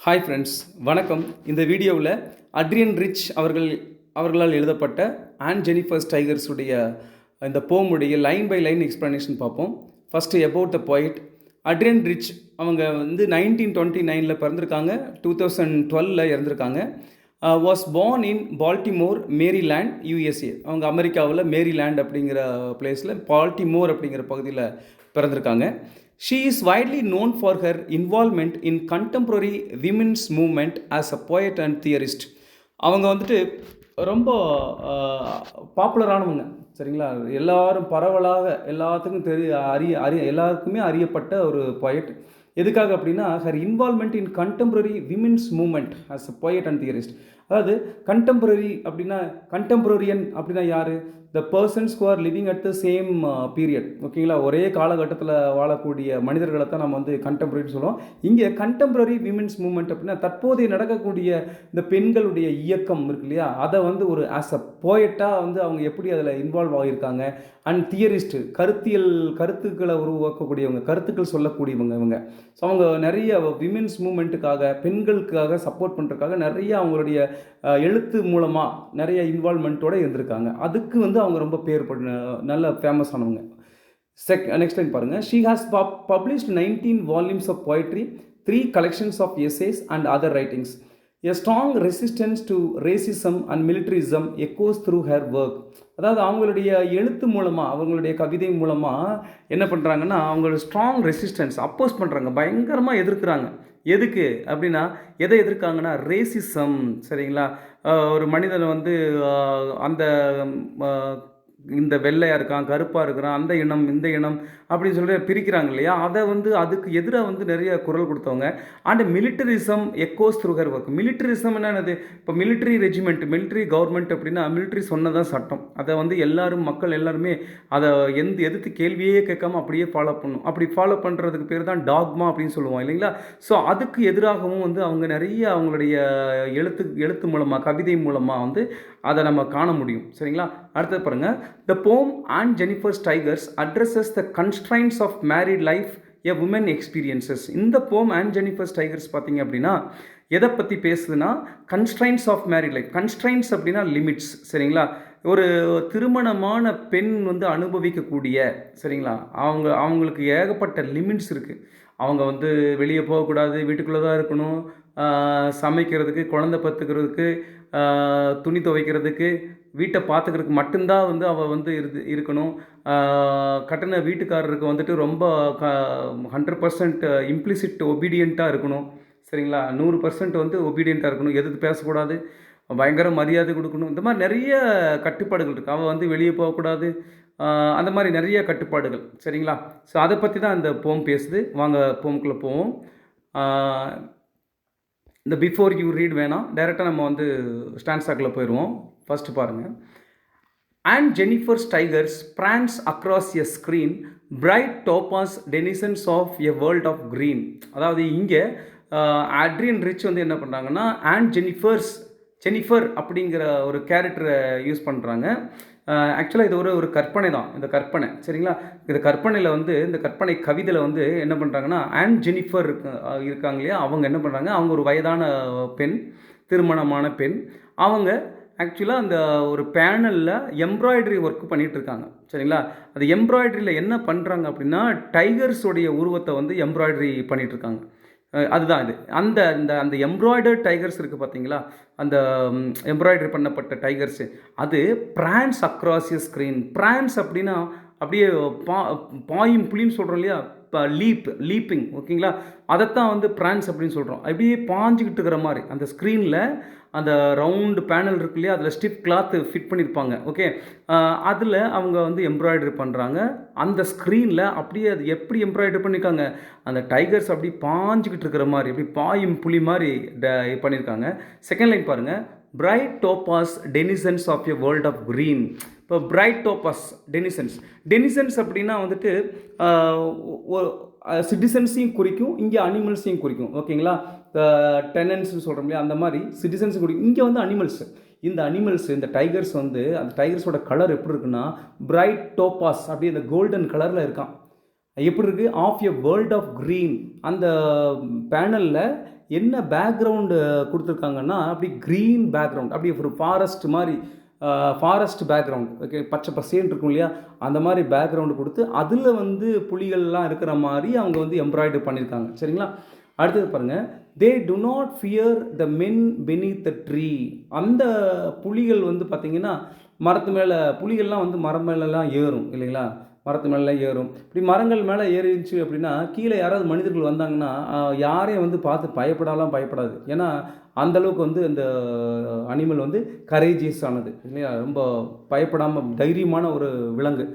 Hi friends, வணக்கம். இந்த வீடியோவில் அட்ரியன் ரிச் அவர்களால் எழுதப்பட்ட அண்ட் ஜெனிஃபர் டைகர்ஸுடைய இந்த போமுடைய லைன் பை லைன் எக்ஸ்ப்ளனேஷன் பார்ப்போம். ஃபஸ்ட்டு அபவுட் த போயிட். அட்ரியன் ரிச் அவங்க 1929 பிறந்திருக்காங்க. 2012 இறந்துருக்காங்க. Was born in Baltimore, Maryland, USA. அவங்க அமெரிக்காவில் மேரிலேண்ட் அப்படிங்கிற பிளேஸில் பால்டிமோர் அப்படிங்கிற பகுதியில் பிறந்திருக்காங்க. She is widely known for her involvement in contemporary women's movement as a poet and theorist. அவங்க வந்துட்டு ரொம்ப பாப்புலரானவங்க, சரிங்களா? எல்லாரும் பரவலாக எல்லாத்துக்கும் எல்லாருக்குமே அறியப்பட்ட ஒரு போயட். எதுக்காக அப்படின்னா, her involvement in contemporary women's movement as a poet and theorist. அதாவது கண்டெம்பரரி அப்படின்னா, கண்டெம்பரரியன் அப்படின்னா யார்? The persons who are living at the same period. ஓகேங்களா? ஒரே காலகட்டத்தில் வாழக்கூடிய மனிதர்களை தான் நம்ம வந்து கண்டெம்பரரின்னு சொல்லுவோம். இங்கே கண்டெம்பரரி விமென்ஸ் மூமெண்ட் அப்படின்னா தற்போதைய நடக்கக்கூடிய இந்த பெண்களுடைய இயக்கம் இருக்கு இல்லையா, அதை வந்து ஒரு ஆஸ் அ போயட்டாக வந்து அவங்க எப்படி அதில் இன்வால்வ் ஆகியிருக்காங்க. அண்ட் தியரிஸ்ட், கருத்துக்களை உருவாக்கக்கூடியவங்க, கருத்துக்கள் சொல்லக்கூடியவங்க இவங்க. ஸோ அவங்க நிறைய விமென்ஸ் மூமெண்ட்டுக்காக, பெண்களுக்காக சப்போர்ட் பண்ணுறதுக்காக நிறைய அவங்களுடைய எழுத்து மூலமாக நிறைய இன்வால்மெண்ட்டோடு இருந்திருக்காங்க. அதுக்கு வந்து அவங்க ரொம்ப பேர் நல்ல ஃபேமஸ் ஆனவங்க. நெக்ஸ்ட் லைன் பாருங்கள். She has published 19 volumes of poetry, 3 collections of essays and other writings. A strong resistance to racism and militarism echoes through her work. அதாவது அவங்களுடைய எழுத்து மூலமாக, அவங்களுடைய கவிதை மூலமாக என்ன பண்ணுறாங்கன்னா, அவங்களோட ஸ்ட்ராங் ரெசிஸ்டன்ஸ் அப்போஸ் பண்ணுறாங்க, பயங்கரமாக எதிர்க்கிறாங்க. எதுக்கு அப்படின்னா, எதை எதிர்க்காங்கன்னா, ரேசிசம், சரிங்களா? ஒரு மனிதன் வந்து அந்த இந்த வெள்ளையாக இருக்கான், கருப்பாக இருக்கிறான், அந்த இனம் இந்த இனம் அப்படின்னு சொல்லிட்டு பிரிக்கிறாங்க இல்லையா, அதை வந்து அதுக்கு எதிராக வந்து நிறைய குரல் கொடுத்தவங்க. And militarism echoes through her work. Militarism என்னது? இப்போ மிலிட்ரி ரெஜிமெண்ட், மிலிட்ரி கவர்மெண்ட் அப்படின்னா மிலிட்ரி சொன்னதான் சட்டம். அதை வந்து மக்கள் எல்லாருமே அதை எதிர்த்து கேள்வியே கேட்காம அப்படியே ஃபாலோ பண்ணணும். அப்படி ஃபாலோ பண்ணுறதுக்கு பேர் தான் டாக்மா அப்படின்னு சொல்லுவோம் இல்லைங்களா? ஸோ அதுக்கு எதிராகவும் வந்து அவங்க நிறைய அவங்களுடைய எழுத்து மூலமாக, கவிதை மூலமாக வந்து அதை நம்ம காண முடியும், சரிங்களா? அடுத்தது பாருங்கள். The poem and Jennifer's Tigers addresses the constraints of married life a woman experiences. இந்த poem and Jennifer's Tigers பார்த்தீங்க அப்படின்னா எதை பற்றி பேசுதுன்னா, constraints of married life. Constraints அப்படின்னா லிமிட்ஸ், சரிங்களா? ஒரு திருமணமான பெண் வந்து அனுபவிக்கக்கூடிய, சரிங்களா, அவங்களுக்கு ஏகப்பட்ட லிமிட்ஸ் இருக்குது. அவங்க வந்து வெளியே போகக்கூடாது, வீட்டுக்குள்ளே தான் இருக்கணும், சமைக்கிறதுக்கு, குழந்தை பார்த்துக்கிறதுக்கு, துணி துவைக்கிறதுக்கு, வீட்டை பார்த்துக்கிறதுக்கு மட்டும்தான் வந்து அவள் வந்து இருக்கணும். கட்டின வீட்டுக்காரருக்கு வந்துட்டு ரொம்ப 100% இம்ப்ளிசிட் ஒபீடியண்ட்டாக இருக்கணும், சரிங்களா? 100% வந்து ஒபீடியண்ட்டாக இருக்கணும், எதுக்கு பேசக்கூடாது, பயங்கர மரியாதை கொடுக்கணும். இந்த மாதிரி நிறைய கட்டுப்பாடுகள் இருக்குது. அவள் வந்து வெளியே போகக்கூடாது, அந்த மாதிரி நிறைய கட்டுப்பாடுகள், சரிங்களா? ஸோ அதை பற்றி தான் இந்த போம் பேசுது. வாங்க போமுக்குள்ளே போவோம். இந்த பிஃபோர் யூ ரீட் வேணாம், டைரெக்டாக நம்ம வந்து ஸ்டான்ஸாக்கில் போயிடுவோம். ஃபஸ்ட்டு பாருங்கள். Aunt Jennifer's tigers prance across a screen, bright topaz denizens of a world of green. அதாவது இங்கே அட்ரியன் ரிச் வந்து என்ன பண்ணுறாங்கன்னா, அண்ட் ஜெனிஃபர் அப்படிங்கிற ஒரு கேரக்டரை யூஸ் பண்ணுறாங்க. ஆக்சுவலாக இது ஒரு கற்பனை தான், இந்த கற்பனை, சரிங்களா? இந்த கற்பனையில் வந்து, இந்த கற்பனை கவிதையில் வந்து என்ன பண்ணுறாங்கன்னா, அண்ட் ஜெனிஃபர் இருக்காங்க இல்லையா, அவங்க என்ன பண்ணுறாங்க, அவங்க ஒரு வயதான பெண், திருமணமான பெண். அவங்க ஆக்சுவலாக அந்த ஒரு பேனலில் எம்ப்ராய்டரி ஒர்க் பண்ணிகிட்ருக்காங்க, சரிங்களா? அது எம்ப்ராய்டரியில் என்ன பண்ணுறாங்க அப்படின்னா, டைகர்ஸோடைய உருவத்தை வந்து எம்ப்ராய்டரி பண்ணிகிட்ருக்காங்க. அதுதான் இது. அந்த எம்ப்ராய்டர்ட் டைகர்ஸ் இருக்குது பார்த்தீங்களா, அந்த எம்ப்ராய்டரி பண்ணப்பட்ட டைகர்ஸு, அது France across a screen. France அப்படின்னா அப்படியே பாயும் புலின்னு சொல்கிறோம் இல்லையா, இப்போ லீப்பிங், ஓகேங்களா? அதைத்தான் வந்து பிரான்ஸ் அப்படின்னு சொல்கிறோம். அப்படியே பாஞ்சிக்கிட்டு இருக்கிற மாதிரி அந்த ஸ்க்ரீனில் அந்த ரவுண்டு பேனல் இருக்கு இல்லையா, அதில் ஸ்டிப் கிளாத்து ஃபிட் பண்ணியிருப்பாங்க, ஓகே? அதில் அவங்க வந்து எம்ப்ராய்டரி பண்ணுறாங்க. அந்த ஸ்க்ரீனில் அப்படியே அது எப்படி எம்ப்ராய்டரி பண்ணியிருக்காங்க, அந்த டைகர்ஸ் அப்படி பாஞ்சிக்கிட்டு இருக்கிற மாதிரி, அப்படி பாயும் புலி மாதிரி பண்ணியிருக்காங்க. செகண்ட் லைன் பாருங்கள். Bright topaz denizens of a world of green. இப்போ பிரைட் டோபாஸ் டெனிசன்ஸ் அப்படின்னா வந்துட்டு சிட்டிசன்ஸையும் குறிக்கும், இங்கே அனிமல்ஸையும் குறிக்கும், ஓகேங்களா? டெனன்ஸ்னு சொல்கிறோம் இல்லையா, அந்த மாதிரி சிட்டிசன்ஸும் குறிக்கும். இங்கே வந்து அனிமல்ஸ், இந்த டைகர்ஸ் வந்து, அந்த டைகர்ஸோட கலர் எப்படி இருக்குன்னா, பிரைட் டோபாஸ் அப்படியே இந்த கோல்டன் கலரில் இருக்கான். எப்படி இருக்குது, of a world of green. அந்த பேனலில் என்ன பேக்ரவுண்டு கொடுத்துருக்காங்கன்னா அப்படி க்ரீன் பேக்ரவுண்ட், அப்படி ஒரு ஃபாரஸ்ட் மாதிரி, ஃபாரஸ்ட் பேக்ரவுண்ட், ஓகே, பச்சை பசேன்னு இருக்கும் இல்லையா, அந்த மாதிரி பேக்ரவுண்டு கொடுத்து அதில் வந்து புலிகள்லாம் இருக்கிற மாதிரி அவங்க வந்து எம்ப்ராய்டரி பண்ணியிருக்காங்க. சரிங்களா? அடுத்தது பாருங்கள், they do not fear the men beneath the tree. அந்த புலிகள் வந்து பார்த்திங்கன்னா மரத்து மேலே, புலிகள்லாம் வந்து மரம் மேலெலாம் ஏறும் இல்லைங்களா, மரத்து மேலாம் ஏறும். இப்படி மரங்கள் மேலே ஏறிச்சு அப்படின்னா கீழே யாராவது மனிதர்கள் வந்தாங்கன்னா யாரையும் வந்து பார்த்து பயப்படாது. ஏன்னா அந்தளவுக்கு வந்து அந்த அனிமல் வந்து கரேஜியஸ் ஆனது இல்லையா, ரொம்ப பயப்படாமல் தைரியமான ஒரு விலங்கு,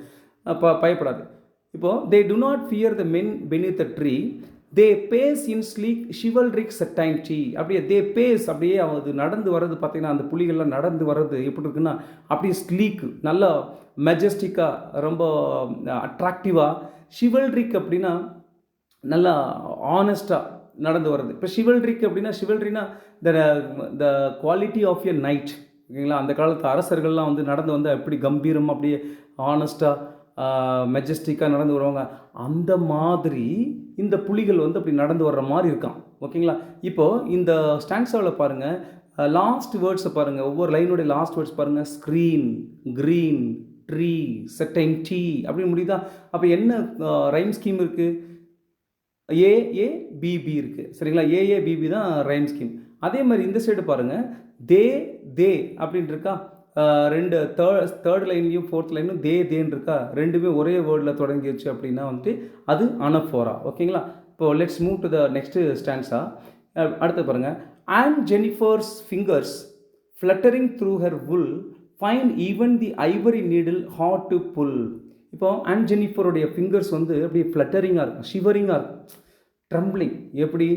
பயப்படாது. இப்போது they do not fear the men beneath the tree, they pace in sleek chivalric certainty. அப்படியே தே பேஸ், அப்படியே அது நடந்து வர்றது பார்த்திங்கன்னா, அந்த புலிகள்லாம் நடந்து வர்றது எப்படி இருக்குன்னா அப்படியே ஸ்லீக், நல்லா மெஜஸ்டிக்காக, ரொம்ப அட்ராக்டிவாக. ஷிவல்ரிக் அப்படின்னா நல்லா ஆனஸ்ட்டாக நடந்து வர்றது. இப்போ ஷிவல்ரிக் அப்படின்னா, ஷிவல்ரினா the the quality of a knight, ஓகேங்களா. அந்த காலத்து அரசர்கள்லாம் வந்து நடந்து வந்து எப்படி கம்பீரம், அப்படியே ஆனஸ்ட்டாக மெஜஸ்டிக்காக நடந்து வருவாங்க. அந்த மாதிரி இந்த புலிகள் வந்து அப்படி நடந்து வர்ற மாதிரி இருக்கான், ஓகேங்களா. இப்போது இந்த ஸ்டான்ஸாவில் பாருங்கள், லாஸ்ட் வேர்ட்ஸை பாருங்கள், ஒவ்வொரு லைனுடைய லாஸ்ட் வேர்ட்ஸ் பாருங்கள். ஸ்க்ரீன், க்ரீன், ட்ரீ, செர்டைனிட்டி அப்படின்னு முடியுதா. அப்போ என்ன ரைம் ஸ்கீம் இருக்குது? ஏஏபிபி இருக்குது, சரிங்களா. ஏஏபிபி தான் ரைம் ஸ்கீம். அதே மாதிரி இந்த சைடு பாருங்கள், தே அப்படின்ட்டு இருக்கா, ரெண்டு தேர்ட் லைன்லையும் ஃபோர்த் லைனும் தேன்னு இருக்கா, ரெண்டுமே ஒரே வேர்டில் தொடங்கிடுச்சு அப்படின்னா வந்துட்டு அது அனஃபோரா, ஓகேங்களா. இப்போது let's move to the next stanza. அடுத்து பாருங்கள், Aunt Jennifer's fingers fluttering through her wool find even the ivory needle hard to pull. இப்போ அண்ட் ஜெனிஃபருடைய ஃபிங்கர்ஸ் வந்து அப்படியே ஃப்ளட்டரிங்காக இருக்கும், ஷிவரிங்காக இருக்கும், ட்ரம்பிளிங். எப்படி?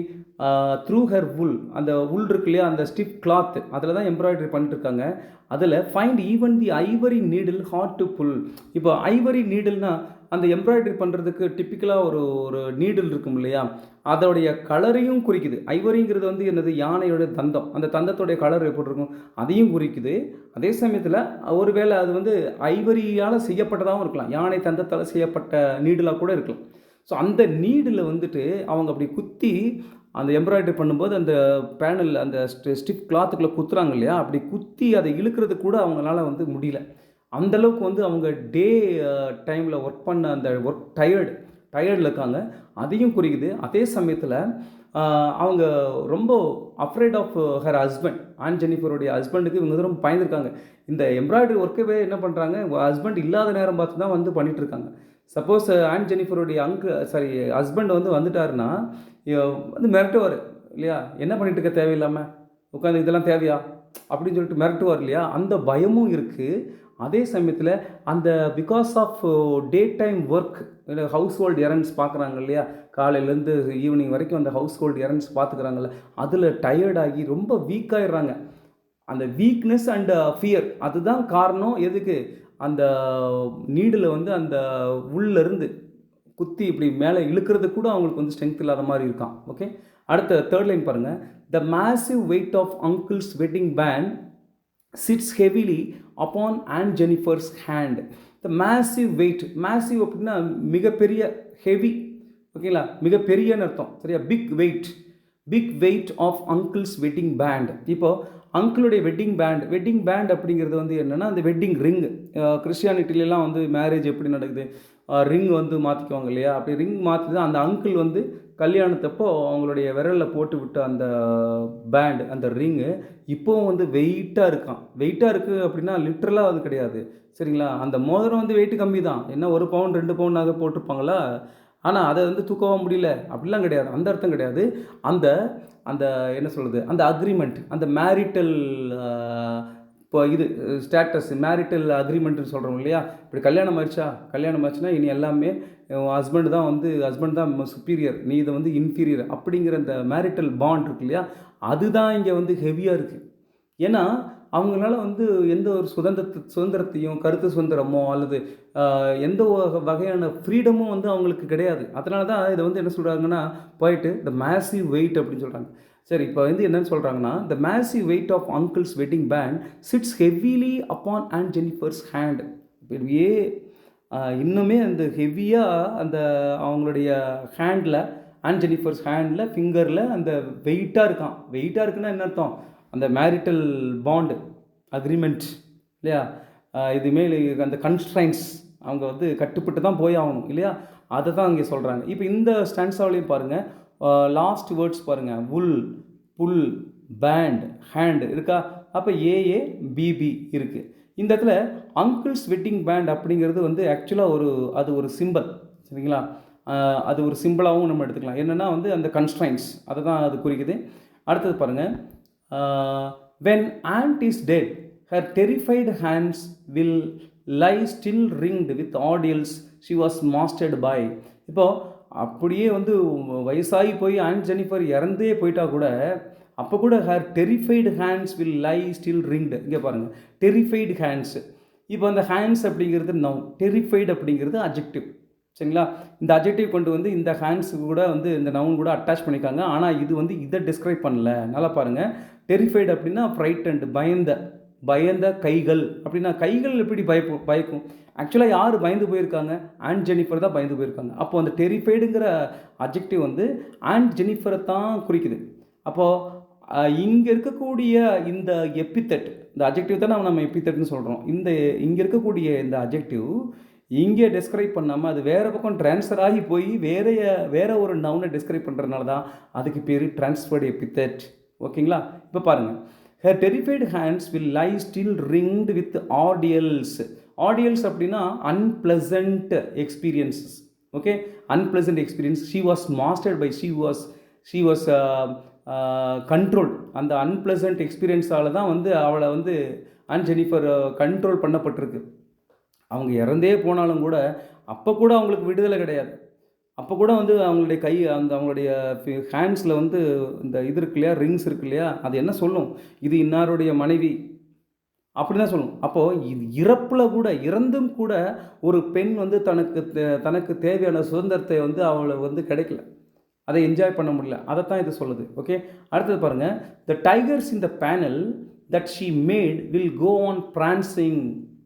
த்ரூ ஹர் வுல், அந்த உல் இருக்கு இல்லையா, அந்த ஸ்டிஃப் கிளாத், அதில் தான் எம்ப்ராய்டரி பண்ணிட்டுருக்காங்க. அதில் find even the ivory needle hard to pull. இப்போ ஐவரி நீடில்னா அந்த எம்ப்ராய்டரி பண்ணுறதுக்கு டிப்பிக்கலாக ஒரு நீடில் இருக்கும் இல்லையா, அதோடைய கலரையும் குறிக்குது. ஐவரிங்கிறது வந்து என்னது, யானையோட தந்தம், அந்த தந்தத்தோடைய கலர் எப்படி இருக்கும் அதையும் குறிக்குது. அதே சமயத்தில் ஒருவேளை அது வந்து ஐவரியால் செய்யப்பட்டதாகவும் இருக்கலாம், யானை தந்தத்தால் செய்யப்பட்ட நீடிலாக கூட இருக்கலாம். ஸோ அந்த நீடில் வந்துட்டு அவங்க அப்படி குத்தி அந்த எம்ப்ராய்டரி பண்ணும்போது அந்த பேனல், அந்த ஸ்டிஃப் கிளாத்துக்குள்ளே குத்துறாங்க இல்லையா, அப்படி குத்தி அதை இழுக்கிறது கூட அவங்களால வந்து முடியல. அந்தளவுக்கு வந்து அவங்க டே டைமில் ஒர்க் பண்ண அந்த ஒர்க் டயர்டில் இருக்காங்க, அதையும் குறிக்குது. அதே சமயத்தில் அவங்க ரொம்ப afraid of her husband, Aunt ஜெனிஃபருடைய ஹஸ்பண்டுக்கு இவங்க ரொம்ப பயந்துருக்காங்க. இந்த எம்ப்ராய்டரி ஒர்க்கவே என்ன பண்ணுறாங்க, ஹஸ்பண்ட் இல்லாத நேரம் பார்த்து தான் வந்து பண்ணிகிட்ருக்காங்க. சப்போஸ் ஆன் ஜெனிஃபருடைய ஹஸ்பண்ட் வந்து வந்துட்டாருன்னா வந்து மிரட்டுவார் இல்லையா, என்ன பண்ணிட்டு இருக்க தேவையில்லாமல் உட்காந்து, இதெல்லாம் தேவையா அப்படின்னு சொல்லிட்டு மிரட்டுவார் இல்லையா, அந்த பயமும் இருக்குது. அதே சமயத்தில் அந்த because of day time work, household errands பார்க்குறாங்க இல்லையா, காலையிலேருந்து ஈவினிங் வரைக்கும் அந்த ஹவுஸ் ஹோல்டு எரண்ட்ஸ் பார்த்துக்கிறாங்கல்ல, அதில் டயர்டாகி ரொம்ப வீக்காகிடுறாங்க. அந்த வீக்னஸ் அண்ட் ஃபியர், அதுதான் காரணம். எதுக்கு? அந்த நீடில் வந்து அந்த உள்ளேருந்து குத்தி இப்படி மேலே இழுக்கிறது கூட அவங்களுக்கு வந்து ஸ்ட்ரென்த் இல்லாத மாதிரி இருக்கான், ஓகே. அடுத்த தேர்ட் லைன் பாருங்கள், the massive weight of uncle's wedding band sits heavily upon Aunt Jennifer's hand. The massive weight, massive அப்படின்னா மிகப்பெரிய, ஹெவி, ஓகேங்களா, மிகப்பெரியன்னு அர்த்தம், சரியா. Big weight of uncle's wedding band. இப்போது அங்கிளுடைய வெட்டிங் பேண்ட் அப்படிங்கிறது வந்து என்னென்னா அந்த வெட்டிங் ரிங். கிறிஸ்டியானிட்டிலலாம் வந்து மேரேஜ் எப்படி நடக்குது, ரிங் வந்து மாற்றிக்குவாங்க இல்லையா, அப்படி ரிங் மாற்றி தான் அந்த அங்கிள் வந்து கல்யாணத்தப்போ அவங்களுடைய விரலில் போட்டு விட்ட அந்த பேண்ட், அந்த ரிங்கு இப்போவும் வந்து வெயிட்டாக இருக்குது அப்படின்னா லிட்ரலாக அது கிடையாது, சரிங்களா. அந்த மோதிரம் வந்து வெயிட்டு கம்மி தான், என்ன 1 பவுன் 2 பவுன் நகை போட்டிருப்பாங்களா, ஆனால் அதை வந்து தூக்கவும் முடியல அப்படிலாம் கிடையாது, அந்த அர்த்தம் கிடையாது. அந்த அந்த என்ன சொல்கிறது, அந்த அக்ரிமெண்ட், அந்த மேரிட்டல் இப்போ இது ஸ்டேட்டஸ், மேரிட்டல் அக்ரிமெண்ட்னு சொல்கிறோம் இல்லையா, இப்படி கல்யாணம் ஆச்சுன்னா இனி எல்லாமே ஹஸ்பண்ட் தான் சுப்பீரியர், நீ இதை வந்து இன்ஃபீரியர் அப்படிங்கிற அந்த மேரிட்டல் பாண்ட் இருக்கு இல்லையா, அதுதான் இங்கே வந்து ஹெவியாக இருக்குது. ஏன்னா அவங்களால வந்து எந்த ஒரு சுதந்திரத்தையும், கருத்து சுதந்திரமோ அல்லது எந்த வகையான ஃப்ரீடமும் வந்து அவங்களுக்கு கிடையாது. அதனால தான் இதை வந்து என்ன சொல்கிறாங்கன்னா போயிட்டு த மேசிவ் வெயிட் அப்படின்னு சொல்கிறாங்க. சரி, இப்போ வந்து என்னென்னு சொல்கிறாங்கன்னா, the massive weight of uncle's wedding band sits heavily upon Aunt Jennifer's hand. இப்படியே இன்னுமே அந்த ஹெவியாக அந்த அவங்களுடைய ஹேண்டில் ஆன் ஜெனிஃபர்ஸ் ஹேண்டில் ஃபிங்கரில் அந்த வெயிட்டாக இருக்கான். வெயிட்டாக இருக்குன்னா என்ன அர்த்தம்? அந்த மேரிட்டல் பாண்டு அக்ரிமெண்ட் இல்லையா, இதுமாரி அந்த கன்ஸ்ட்ரைன்ஸ் அவங்க வந்து கட்டுப்பட்டு தான் போய் ஆகணும் இல்லையா, அதை தான் இங்கே சொல்கிறாங்க. இப்போ இந்த ஸ்டான்ஸாவிலையும் பாருங்கள், லாஸ்ட் வேர்ட்ஸ் பாருங்கள், உல், புல், பேண்ட், ஹேண்ட் இருக்கா. அப்போ ஏஏ பிபி இருக்குது. இந்த இடத்துல அங்கிள்ஸ் வெட்டிங் பேண்ட் அப்படிங்கிறது வந்து ஆக்சுவலாக அது ஒரு சிம்பிள் சரிங்களா. அது ஒரு சிம்பிளாகவும் நம்ம எடுத்துக்கலாம். என்னென்னா வந்து அந்த கன்ஸ்ட்ரைன்ஸ் அதை தான் அது குறிக்குது. அடுத்தது பாருங்கள், when aunt is dead her terrified hands will lie still ringed with ordeals she was mastered by. இப்போது அப்படியே வந்து வயசாகி போய் ஆண்ட் ஜெனிஃபர் இறந்தே போயிட்டா கூட அப்போ கூட her terrified hands will lie still ringed. இங்கே பாருங்கள், டெரிஃபைடு ஹேண்ட்ஸ். இப்போ அந்த ஹேண்ட்ஸ் அப்படிங்கிறது நவுன், டெரிஃபைடு அப்படிங்கிறது அட்ஜெக்டிவ் சரிங்களா. இந்த அட்ஜெக்டிவ் கொண்டு வந்து இந்த ஹேண்ட்ஸுக்கு கூட வந்து இந்த நவுன் கூட அட்டாச் பண்ணிக்காங்க. ஆனால் இது வந்து இதை டிஸ்கிரைப் பண்ணல. நல்லா பாருங்கள், டெரிஃபைடு அப்படின்னா ஃப்ரைட்டன்டு, பயந்த கைகள். அப்படின்னா கைகள் எப்படி பயக்கும்? ஆக்சுவலாக யார் பயந்து போயிருக்காங்க? ஆண்ட் ஜெனிஃபர் தான் பயந்து போயிருக்காங்க. அப்போது அந்த டெரிஃபைடுங்கிற அட்ஜெக்டிவ் வந்து ஆண்ட் ஜெனிஃபரை தான் குறிக்குது. அப்போது இங்கே இருக்கக்கூடிய இந்த எப்பித்தட், இந்த அட்ஜெக்டிவ் தான் நம்ம எப்பித்தட்னு சொல்கிறோம். இங்கே இருக்கக்கூடிய இந்த அட்ஜெக்டிவ் இங்கே டிஸ்கிரைப் பண்ணாமல் அது வேறு பக்கம் ட்ரான்ஸ்ஃபர் ஆகி போய் வேறு ஒரு நவுனை டிஸ்கிரைப் பண்ணுறதுனால தான் அதுக்கு பேர் ட்ரான்ஸ்ஃபர்டு எப்பித்தட். ஓகேங்களா. இப்போ பாருங்கள், her terrified hands will lie still ringed with ordeals. Ordeals அப்படின்னா unpleasant experiences. Okay, unpleasant experience. She was mastered by, she was controlled. அந்த அன்பிளசன்ட் எக்ஸ்பீரியன்ஸால் தான் வந்து அவளை வந்து ஆண்ட் ஜெனிஃபர் கண்ட்ரோல் பண்ணப்பட்டிருக்கு. அவங்க இறந்தே போனாலும் கூட அப்போ கூட அவங்களுக்கு விடுதலை கிடையாது. அப்போ கூட வந்து அவங்களுடைய அவங்களுடைய ஹேண்ட்ஸில் வந்து இந்த இது இருக்கு இல்லையா, ரிங்ஸ் இருக்கு இல்லையா, அது என்ன சொல்லும்? இது இன்னாருடைய மனைவி அப்படி தான் சொல்லும். அப்போது இது இறப்பில் கூட, இறந்தும் கூட ஒரு பெண் வந்து தனக்கு தேவையான சுதந்திரத்தை வந்து அவளை வந்து கிடைக்கல, அதை என்ஜாய் பண்ண முடியல. அதை தான் இது சொல்லுது. ஓகே, அடுத்தது பாருங்கள், the tigers in the panel that she made will go on prancing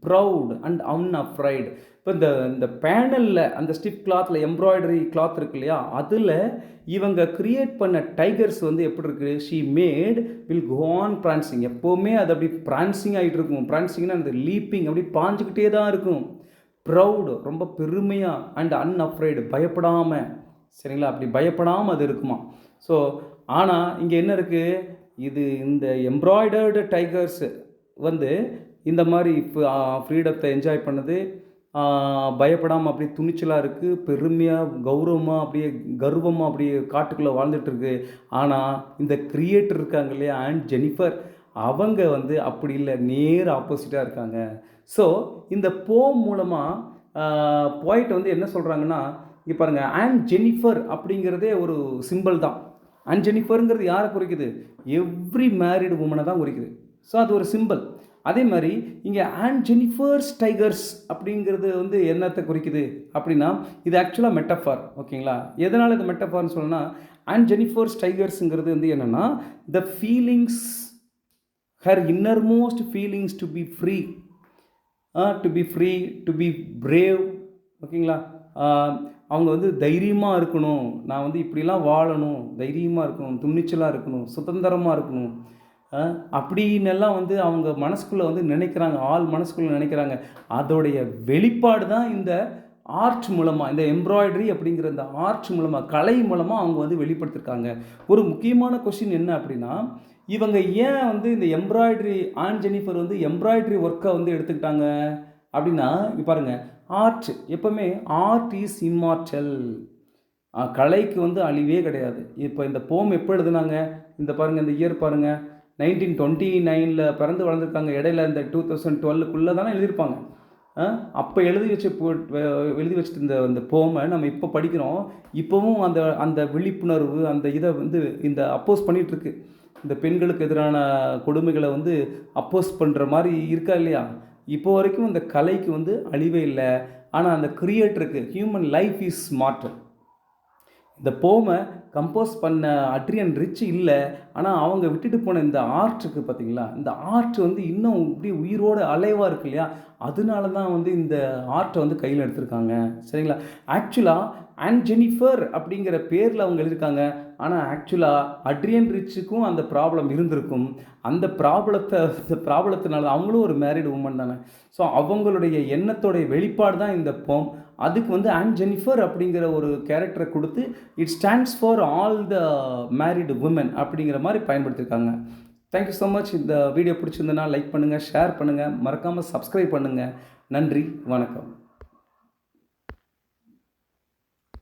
proud and unafraid. இப்போ இந்த பேனலில் அந்த ஸ்டிஃப் கிளாத்தில் எம்ப்ராய்டரி கிளாத் இருக்கு இல்லையா, அதில் இவங்க க்ரியேட் பண்ண டைகர்ஸ் வந்து எப்படி இருக்குது? She made will go on prancing. எப்போவுமே அது அப்படி பிரான்சிங் ஆகிட்டு இருக்கும். பிரான்சிங்னா அந்த லீப்பிங், அப்படி பாஞ்சுக்கிட்டே தான் இருக்கும். ப்ரவுடு, ரொம்ப பெருமையாக, அண்ட் அன்அஃப்ரைடு, பயப்படாமல் சரிங்களா, அப்படி பயப்படாமல் அது இருக்குமா. ஸோ ஆனால் இங்கே என்ன இருக்குது? இந்த எம்ப்ராய்டர்டு டைகர்ஸ் வந்து இந்த மாதிரி ஃப்ரீடத்தை என்ஜாய் பண்ணுது, பயப்படாமல் அப்படியே துணிச்சலாக இருக்குது, பெருமையாக, கௌரவமாக, அப்படியே கர்வமாக அப்படியே காட்டுக்குள்ளே வாழ்ந்துட்டுருக்கு. ஆனால் இந்த கிரியேட்டர் இருக்காங்க இல்லையா, ஆண்ட் ஜெனிஃபர், அவங்க வந்து அப்படி இல்லை, நேர் ஆப்போசிட்டாக இருக்காங்க. ஸோ இந்த போம் மூலமாக போய்ட்டு வந்து என்ன சொல்கிறாங்கன்னா, இங்கே பாருங்கள், ஆண்ட் ஜெனிஃபர் அப்படிங்கிறதே ஒரு சிம்பிள் தான். ஆண்ட் ஜெனிஃபருங்கிறது யாரை குறிக்குது? எவ்ரி மேரிடு உமனை தான் குறிக்குது. ஸோ அது ஒரு சிம்பிள். அதே மாதிரி இங்கே ஆண்ட் ஜெனிஃபர்ஸ் டைகர்ஸ் அப்படிங்கிறது வந்து என்னத்தை குறிக்குது அப்படின்னா, இது ஆக்சுவலாக மெட்டஃபார். ஓகேங்களா. எதனால் இது மெட்டஃபார்னு சொல்லணும்னா, ஆண்ட் ஜெனிஃபர்ஸ் டைகர்ஸுங்கிறது வந்து என்னென்னா, the feelings, her innermost feelings to be free, to be brave. ஓகேங்களா. அவங்க வந்து தைரியமாக இருக்கணும், நான் வந்து இப்படிலாம் வாழணும், தைரியமாக இருக்கணும், துணிச்சலாக இருக்கணும், சுதந்திரமாக இருக்கணும் அப்படின்னெல்லாம் வந்து அவங்க மனசுக்குள்ளே வந்து நினைக்கிறாங்க, ஆள் மனசுக்குள்ளே நினைக்கிறாங்க. அதோடைய வெளிப்பாடு தான் இந்த ஆர்ட் மூலமாக, இந்த எம்ப்ராய்டரி அப்படிங்கிற இந்த ஆர்ட் மூலமாக, கலை மூலமாக அவங்க வந்து வெளிப்படுத்திருக்காங்க. ஒரு முக்கியமான கொஸ்டின் என்ன அப்படின்னா, இவங்க ஏன் வந்து இந்த எம்ப்ராய்டரி, ஆண்ட் ஜெனிஃபர் வந்து எம்ப்ராய்டரி ஒர்க்கை வந்து எடுத்துக்கிட்டாங்க அப்படின்னா, இங்கே பாருங்கள், ஆர்ட் எப்போவுமே, ஆர்ட் இஸ் இம்மார்டல். கலைக்கு வந்து அழிவே கிடையாது. இப்போ இந்த போம் எப்போ எழுதுனாங்க? இந்த பாருங்கள், இந்த இயர் பாருங்கள், 1929 பிறந்து வளர்ந்துருக்காங்க. இடையில இந்த 2012 தானே எழுதியிருப்பாங்க. அப்போ எழுதி வச்சுட்டு இந்த போமை நம்ம இப்போ படிக்கிறோம். இப்போவும் அந்த விழிப்புணர்வு, அந்த இதை வந்து இந்த அப்போஸ் பண்ணிகிட்ருக்கு. இந்த பெண்களுக்கு எதிரான கொடுமைகளை வந்து அப்போஸ் பண்ணுற மாதிரி இருக்கா இல்லையா? இப்போ வரைக்கும் இந்த கலைக்கு வந்து அழிவே இல்லை. ஆனால் அந்த கிரியேட்டருக்கு, ஹியூமன் லைஃப் இஸ் ஸ்மார்ட்டர். இந்த போமை கம்போஸ் பண்ண அட்ரியன் ரிச் இல்லை, ஆனால் அவங்க விட்டுட்டு போன இந்த ஆர்ட்டுக்கு பார்த்தீங்களா, இந்த ஆர்ட் வந்து இன்னும் இப்படி உயிரோடு அலைவாக இருக்கு இல்லையா, அதனால தான் வந்து இந்த ஆர்ட்டை வந்து கையில் எடுத்திருக்காங்க. சரிங்களா. ஆக்சுவலாக ஆன் ஜெனிஃபர் அப்படிங்கிற பேரில் அவங்க எழுதியிருக்காங்க. ஆனால் ஆக்சுவலாக அட்ரியன் ரிச்சுக்கும் அந்த ப்ராப்ளம் இருந்திருக்கும். அந்த ப்ராப்ளத்தினால அவங்களும் ஒரு மேரிடு உமன் தானே. ஸோ அவங்களுடைய எண்ணத்தோடைய வெளிப்பாடு தான் இந்த போம். அதுக்கு வந்து ஆன் ஜெனிஃபர் அப்படிங்கிற ஒரு கேரக்டரை கொடுத்து it stands for all the married women அப்படிங்கிற மாதிரி பயன்படுத்தியிருக்காங்க. Thank you so much. இந்த வீடியோ பிடிச்சிருந்தனா லைக் பண்ணுங்கள், ஷேர் பண்ணுங்கள், மறக்காமல் சப்ஸ்கிரைப் பண்ணுங்கள். நன்றி, வணக்கம்.